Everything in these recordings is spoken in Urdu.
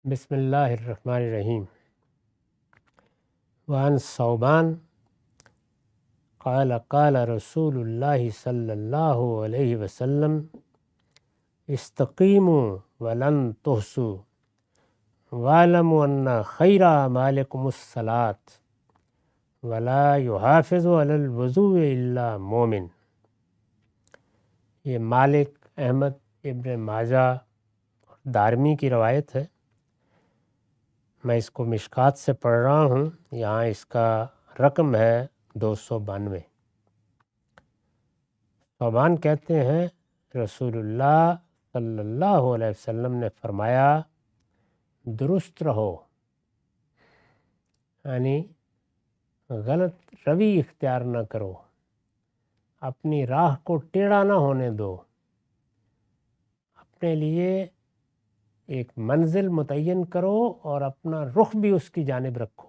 بسم اللہ الرحمن الرحیم۔ وعن ثوبان قال قال رسول اللہ صلی اللہ علیہ وسلم استقیموا ولن تحصوا واعلموا ان خیر اعمالکم الصلاۃ ولا یحافظ علی الوضوء الا مومن۔ یہ مالک احمد ابن ماجہ اور دارمی کی روایت ہے۔ میں اس کو مشکات سے پڑھ رہا ہوں، یہاں اس کا رقم ہے 292۔ ثوبان کہتے ہیں رسول اللہ صلی اللہ علیہ وسلم نے فرمایا درست رہو، یعنی غلط روی اختیار نہ کرو، اپنی راہ کو ٹیڑھا نہ ہونے دو، اپنے لیے ایک منزل متعین کرو اور اپنا رخ بھی اس کی جانب رکھو۔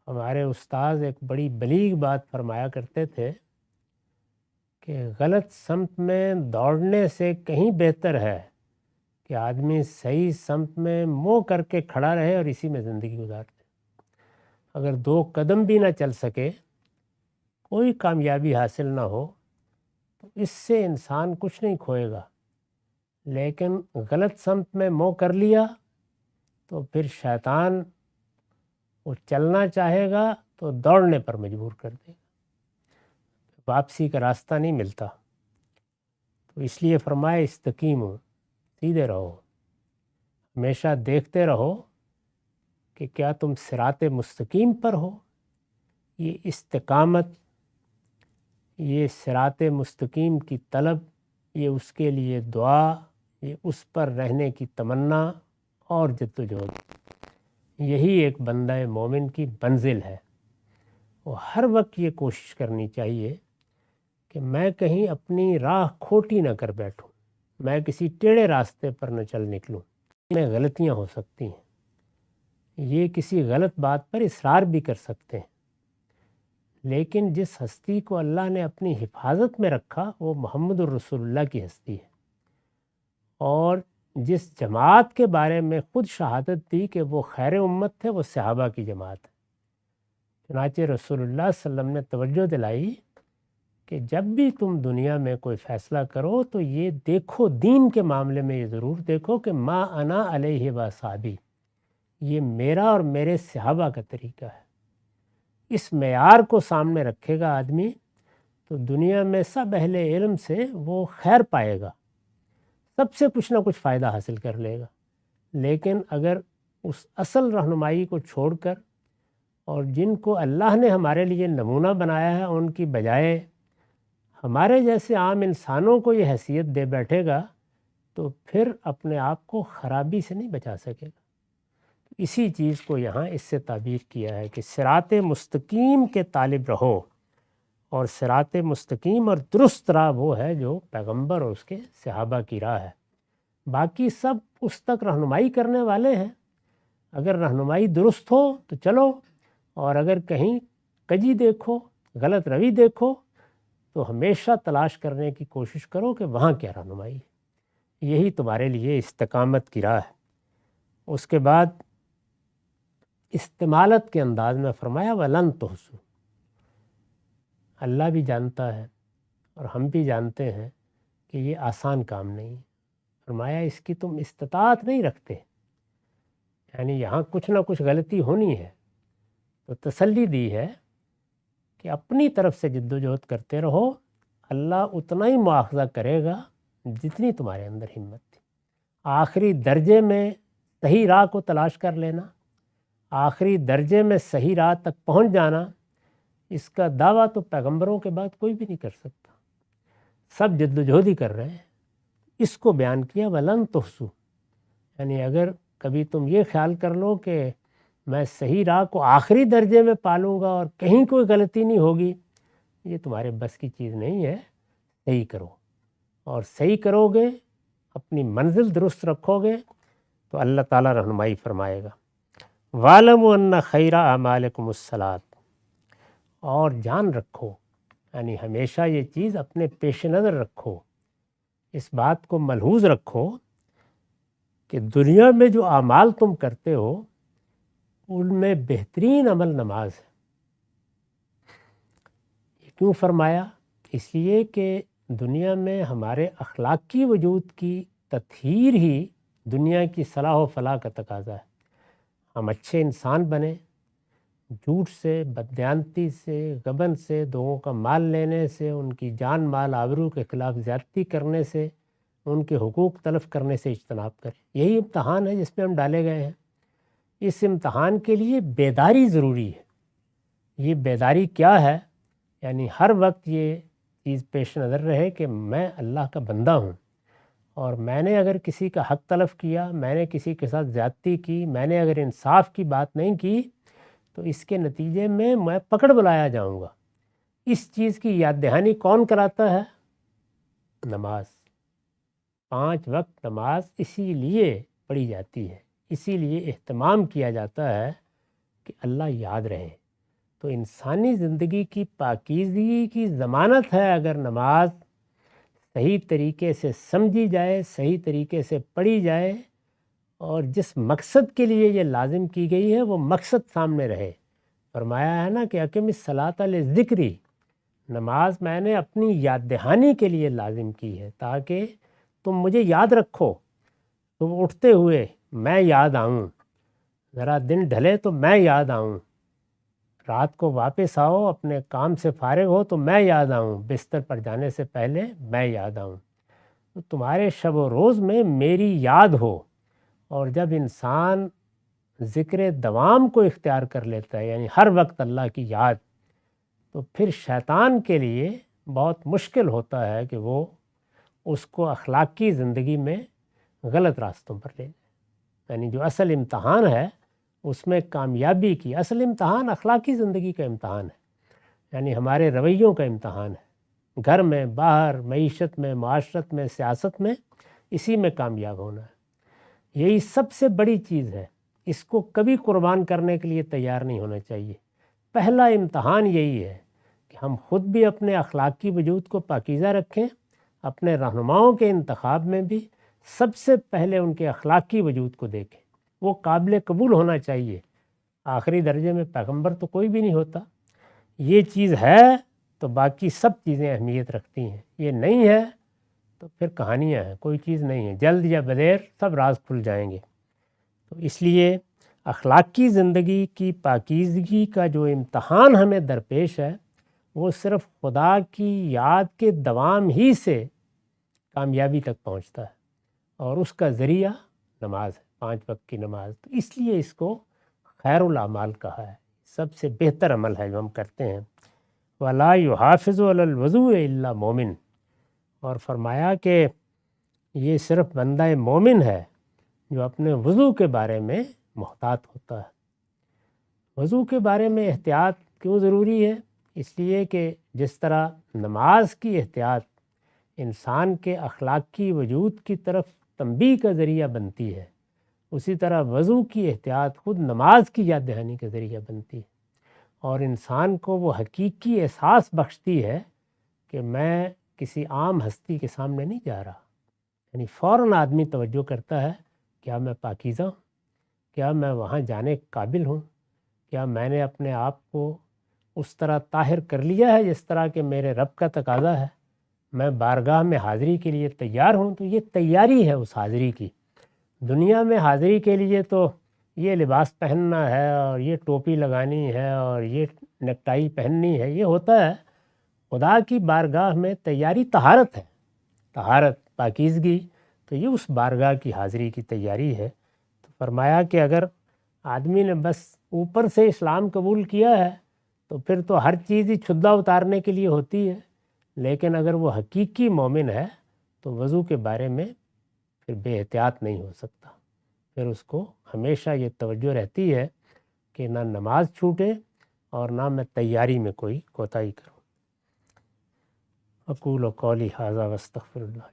ہمارے استاذ ایک بڑی بلیغ بات فرمایا کرتے تھے کہ غلط سمت میں دوڑنے سے کہیں بہتر ہے کہ آدمی صحیح سمت میں منہ کر کے کھڑا رہے اور اسی میں زندگی گزارتے۔ اگر 2 قدم بھی نہ چل سکے، کوئی کامیابی حاصل نہ ہو، تو اس سے انسان کچھ نہیں کھوئے گا، لیکن غلط سمت میں منہ کر لیا تو پھر شیطان وہ چلنا چاہے گا تو دوڑنے پر مجبور کر دے گا، واپسی کا راستہ نہیں ملتا۔ تو اس لیے فرمایا استقیموا، سیدھے رہو، ہمیشہ دیکھتے رہو کہ کیا تم صراط مستقیم پر ہو۔ یہ استقامت، یہ صراط مستقیم کی طلب، یہ اس کے لیے دعا، یہ اس پر رہنے کی تمنا اور جدوجہد، یہی ایک بندہ مومن کی منزل ہے۔ وہ ہر وقت یہ کوشش کرنی چاہیے کہ میں کہیں اپنی راہ کھوٹی نہ کر بیٹھوں، میں کسی ٹیڑھے راستے پر نہ چل نکلوں۔ میں غلطیاں ہو سکتی ہیں، یہ کسی غلط بات پر اصرار بھی کر سکتے ہیں، لیکن جس ہستی کو اللہ نے اپنی حفاظت میں رکھا وہ محمد الرسول اللہ کی ہستی ہے، اور جس جماعت کے بارے میں خود شہادت دی کہ وہ خیر امت تھے، وہ صحابہ کی جماعت ہے۔ چنانچہ رسول اللہ صلی اللہ علیہ وسلم نے توجہ دلائی کہ جب بھی تم دنیا میں کوئی فیصلہ کرو تو یہ دیکھو، دین کے معاملے میں یہ ضرور دیکھو کہ ما انا علیہ و اصحابی، یہ میرا اور میرے صحابہ کا طریقہ ہے۔ اس معیار کو سامنے رکھے گا آدمی تو دنیا میں سب اہل علم سے وہ خیر پائے گا، سب سے کچھ نہ کچھ فائدہ حاصل کر لے گا۔ لیکن اگر اس اصل رہنمائی کو چھوڑ کر اور جن کو اللہ نے ہمارے لیے نمونہ بنایا ہے ان کی بجائے ہمارے جیسے عام انسانوں کو یہ حیثیت دے بیٹھے گا تو پھر اپنے آپ کو خرابی سے نہیں بچا سکے گا۔ اسی چیز کو یہاں اس سے تعبیر کیا ہے کہ صراط مستقیم کے طالب رہو، اور صراط مستقیم اور درست راہ وہ ہے جو پیغمبر اور اس کے صحابہ کی راہ ہے۔ باقی سب اس تک رہنمائی کرنے والے ہیں، اگر رہنمائی درست ہو تو چلو، اور اگر کہیں کجی دیکھو، غلط روی دیکھو، تو ہمیشہ تلاش کرنے کی کوشش کرو کہ وہاں کیا رہنمائی ہے، یہی تمہارے لیے استقامت کی راہ ہے۔ اس کے بعد استمالت کے انداز میں فرمایا وَلَن تُحْصُوا، اللہ بھی جانتا ہے اور ہم بھی جانتے ہیں کہ یہ آسان کام نہیں ہے۔ فرمایا اس کی تم استطاعت نہیں رکھتے، یعنی یہاں کچھ نہ کچھ غلطی ہونی ہے، تو تسلی دی ہے کہ اپنی طرف سے جد و جہد کرتے رہو، اللہ اتنا ہی مواخذہ کرے گا جتنی تمہارے اندر ہمت تھی۔ آخری درجے میں صحیح راہ کو تلاش کر لینا، آخری درجے میں صحیح راہ تک پہنچ جانا، اس کا دعویٰ تو پیغمبروں کے بعد کوئی بھی نہیں کر سکتا، سب جد و جہد ہی کر رہے ہیں۔ اس کو بیان کیا وَلَن تُحْصُوا، یعنی اگر کبھی تم یہ خیال کر لو کہ میں صحیح راہ کو آخری درجے میں پالوں گا اور کہیں کوئی غلطی نہیں ہوگی، یہ تمہارے بس کی چیز نہیں ہے۔ صحیح کرو، اور صحیح کرو گے، اپنی منزل درست رکھو گے تو اللہ تعالیٰ رہنمائی فرمائے گا۔ وَاعْلَمُوا أَنَّ خَيْرَ أَعْمَالِكُمُ الصَّلَاةُ، اور جان رکھو، یعنی ہمیشہ یہ چیز اپنے پیش نظر رکھو، اس بات کو ملحوظ رکھو کہ دنیا میں جو اعمال تم کرتے ہو ان میں بہترین عمل نماز ہے۔ یہ کیوں فرمایا؟ اس لیے کہ دنیا میں ہمارے اخلاقی وجود کی تطہیر ہی دنیا کی صلاح و فلاح کا تقاضا ہے۔ ہم اچھے انسان بنیں، جھوٹ سے، بددیانتی سے، غبن سے، لوگوں کا مال لینے سے، ان کی جان مال آبرو کے خلاف زیادتی کرنے سے، ان کے حقوق تلف کرنے سے اجتناب کریں۔ یہی امتحان ہے جس میں ہم ڈالے گئے ہیں۔ اس امتحان کے لیے بیداری ضروری ہے۔ یہ بیداری کیا ہے؟ یعنی ہر وقت یہ چیز پیش نظر رہے کہ میں اللہ کا بندہ ہوں، اور میں نے اگر کسی کا حق تلف کیا، میں نے کسی کے ساتھ زیادتی کی، میں نے اگر انصاف کی بات نہیں کی، تو اس کے نتیجے میں پکڑ بلایا جاؤں گا۔ اس چیز کی یاد دہانی کون کراتا ہے؟ نماز۔ 5 وقت نماز اسی لیے پڑھی جاتی ہے، اسی لیے اہتمام کیا جاتا ہے کہ اللہ یاد رہے۔ تو انسانی زندگی کی پاکیزگی کی ضمانت ہے اگر نماز صحیح طریقے سے سمجھی جائے، صحیح طریقے سے پڑھی جائے، اور جس مقصد کے لیے یہ لازم کی گئی ہے وہ مقصد سامنے رہے۔ فرمایا ہے نا کہ اقم الصلاۃ لذکری، نماز میں نے اپنی یاد دہانی کے لیے لازم کی ہے تاکہ تم مجھے یاد رکھو، تم اٹھتے ہوئے میں یاد آؤں، ذرا دن ڈھلے تو میں یاد آؤں، رات کو واپس آؤ اپنے کام سے فارغ ہو تو میں یاد آؤں، بستر پر جانے سے پہلے میں یاد آؤں۔ تو تمہارے شب و روز میں میری یاد ہو۔ اور جب انسان ذکر دوام کو اختیار کر لیتا ہے، یعنی ہر وقت اللہ کی یاد، تو پھر شیطان کے لیے بہت مشکل ہوتا ہے کہ وہ اس کو اخلاقی زندگی میں غلط راستوں پر لے جائے۔ یعنی جو اصل امتحان ہے اس میں کامیابی کی، اصل امتحان اخلاقی زندگی کا امتحان ہے، یعنی ہمارے رویوں کا امتحان ہے، گھر میں، باہر، معیشت میں، معاشرت میں، سیاست میں، اسی میں کامیاب ہونا ہے۔ یہی سب سے بڑی چیز ہے، اس کو کبھی قربان کرنے کے لیے تیار نہیں ہونا چاہیے۔ پہلا امتحان یہی ہے کہ ہم خود بھی اپنے اخلاقی وجود کو پاکیزہ رکھیں، اپنے رہنماؤں کے انتخاب میں بھی سب سے پہلے ان کے اخلاقی وجود کو دیکھیں، وہ قابل قبول ہونا چاہیے۔ آخری درجے میں پیغمبر تو کوئی بھی نہیں ہوتا۔ یہ چیز ہے تو باقی سب چیزیں اہمیت رکھتی ہیں، یہ نہیں ہے تو پھر کہانیاں ہیں، کوئی چیز نہیں ہے، جلد یا بدیر سب راز کھل جائیں گے۔ تو اس لیے اخلاقی زندگی کی پاکیزگی کا جو امتحان ہمیں درپیش ہے وہ صرف خدا کی یاد کے دوام ہی سے کامیابی تک پہنچتا ہے، اور اس کا ذریعہ نماز ہے، 5 وقت کی نماز۔ تو اس لیے اس کو خیر الاعمال کہا ہے، سب سے بہتر عمل ہے جو ہم کرتے ہیں۔ وَلَا يُحَافِظُ عَلَى الْوُضُوءِ إِلَّا مُؤْمِنٌ، اور فرمایا کہ یہ صرف بندہ مومن ہے جو اپنے وضو کے بارے میں محتاط ہوتا ہے۔ وضو کے بارے میں احتیاط کیوں ضروری ہے؟ اس لیے کہ جس طرح نماز کی احتیاط انسان کے اخلاقی وجود کی طرف تنبیہ کا ذریعہ بنتی ہے، اسی طرح وضو کی احتیاط خود نماز کی یاد دہانی کا ذریعہ بنتی ہے، اور انسان کو وہ حقیقی احساس بخشتی ہے کہ میں کسی عام ہستی کے سامنے نہیں جا رہا۔ یعنی فوراً آدمی توجہ کرتا ہے، کیا میں پاکیزہ ہوں؟ کیا میں وہاں جانے قابل ہوں؟ کیا میں نے اپنے آپ کو اس طرح طاہر کر لیا ہے جس طرح کہ میرے رب کا تقاضا ہے؟ میں بارگاہ میں حاضری کے لیے تیار ہوں؟ تو یہ تیاری ہے اس حاضری کی۔ دنیا میں حاضری کے لیے تو یہ لباس پہننا ہے اور یہ ٹوپی لگانی ہے اور یہ نیکٹائی پہننی ہے، یہ ہوتا ہے۔ خدا کی بارگاہ میں تیاری طہارت ہے، طہارت، پاکیزگی، تو یہ اس بارگاہ کی حاضری کی تیاری ہے۔ تو فرمایا کہ اگر آدمی نے بس اوپر سے اسلام قبول کیا ہے تو پھر تو ہر چیز ہی چھدا اتارنے کے لیے ہوتی ہے، لیکن اگر وہ حقیقی مومن ہے تو وضو کے بارے میں پھر بے احتیاط نہیں ہو سکتا، پھر اس کو ہمیشہ یہ توجہ رہتی ہے کہ نہ نماز چھوٹے اور نہ میں تیاری میں کوئی کوتاہی کروں۔ اقول قولی ھذا واستغفر اللہ۔